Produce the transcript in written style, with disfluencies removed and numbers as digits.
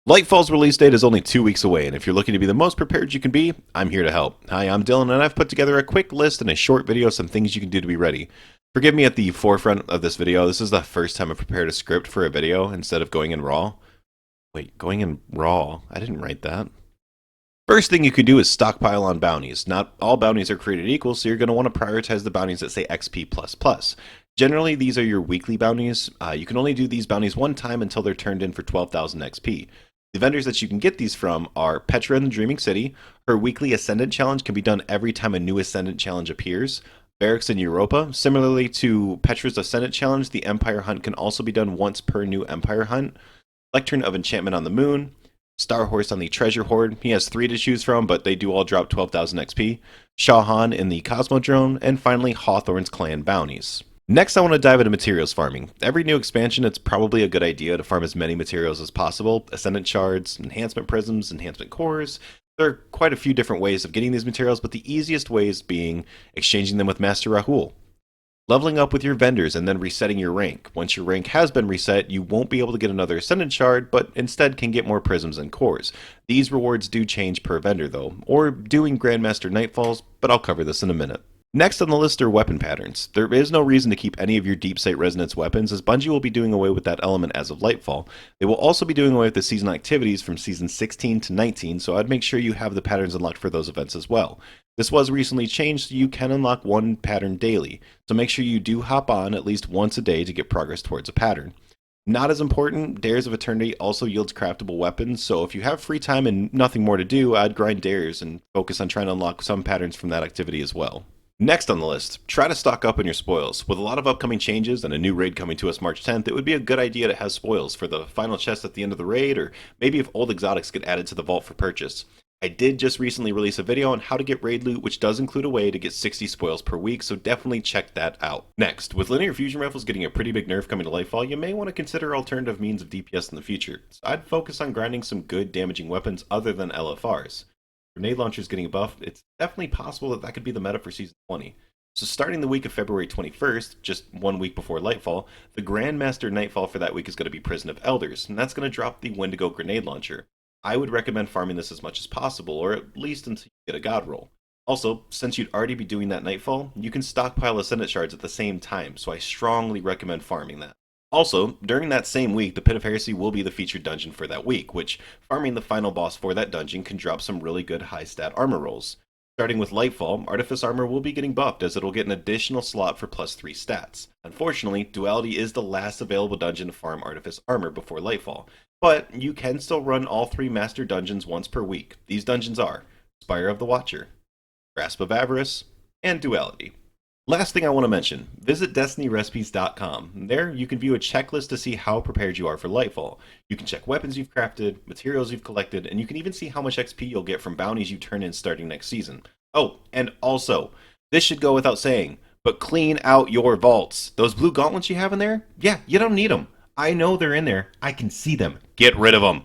Lightfall's release date is only 2 weeks away, and if you're looking to be the most prepared you can be, I'm here to help. Hi, I'm Dylan, and I've put together a quick list and a short video of some things you can do to be ready. Forgive me at the forefront of this video, this is the first time I've prepared a script for a video instead of going in raw. Wait, going in raw? I didn't write that. First thing you could do is stockpile on bounties. Not all bounties are created equal, so you're going to want to prioritize the bounties that say XP++. Generally, these are your weekly bounties. You can only do these bounties one time until they're turned in for 12,000 XP. The vendors that you can get these from are Petra in the Dreaming City. Her weekly Ascendant Challenge can be done every time a new Ascendant Challenge appears. Barracks in Europa. Similarly to Petra's Ascendant Challenge, the Empire Hunt can also be done once per new Empire Hunt. Lectern of Enchantment on the Moon. Star Horse on the Treasure Hoard. He has 3 to choose from, but they do all drop 12,000 XP. Shahan in the Cosmodrome. And finally, Hawthorne's Clan Bounties. Next, I want to dive into materials farming. Every new expansion, it's probably a good idea to farm as many materials as possible. Ascendant Shards, Enhancement Prisms, Enhancement Cores. There are quite a few different ways of getting these materials, but the easiest ways being exchanging them with Master Rahul. Leveling up with your vendors and then resetting your rank. Once your rank has been reset, you won't be able to get another Ascendant Shard, but instead can get more Prisms and Cores. These rewards do change per vendor though, or doing Grandmaster Nightfalls, but I'll cover this in a minute. Next on the list are weapon patterns. There is no reason to keep any of your Deep Sight Resonance weapons, as Bungie will be doing away with that element as of Lightfall. They will also be doing away with the seasonal activities from Season 16 to 19, so I'd make sure you have the patterns unlocked for those events as well. This was recently changed, so you can unlock one pattern daily, so make sure you do hop on at least once a day to get progress towards a pattern. Not as important, Dares of Eternity also yields craftable weapons, so if you have free time and nothing more to do, I'd grind Dares and focus on trying to unlock some patterns from that activity as well. Next on the list, try to stock up on your spoils. With a lot of upcoming changes and a new raid coming to us March 10th, it would be a good idea to have spoils for the final chest at the end of the raid, or maybe if old exotics get added to the vault for purchase. I did just recently release a video on how to get raid loot, which does include a way to get 60 spoils per week, so definitely check that out. Next, with linear fusion rifles getting a pretty big nerf coming to Lightfall, you may want to consider alternative means of DPS in the future. So I'd focus on grinding some good damaging weapons other than LFRs. Grenade launchers getting a buff, it's definitely possible that could be the meta for Season 20. So starting the week of February 21st, just 1 week before Lightfall, the Grandmaster Nightfall for that week is going to be Prison of Elders, and that's going to drop the Wendigo Grenade Launcher. I would recommend farming this as much as possible, or at least until you get a God roll. Also, since you'd already be doing that Nightfall, you can stockpile Ascendant Shards at the same time, so I strongly recommend farming that. Also, during that same week, the Pit of Heresy will be the featured dungeon for that week, which, farming the final boss for that dungeon can drop some really good high stat armor rolls. Starting with Lightfall, Artifice Armor will be getting buffed as it'll get an additional slot for +3 stats. Unfortunately, Duality is the last available dungeon to farm Artifice Armor before Lightfall, but you can still run all 3 Master Dungeons once per week. These dungeons are Spire of the Watcher, Grasp of Avarice, and Duality. Last thing I want to mention, visit DestinyRecipes.com. There, you can view a checklist to see how prepared you are for Lightfall. You can check weapons you've crafted, materials you've collected, and you can even see how much XP you'll get from bounties you turn in starting next season. Oh, and also, this should go without saying, but clean out your vaults. Those blue gauntlets you have in there? Yeah, you don't need them. I know they're in there. I can see them. Get rid of them.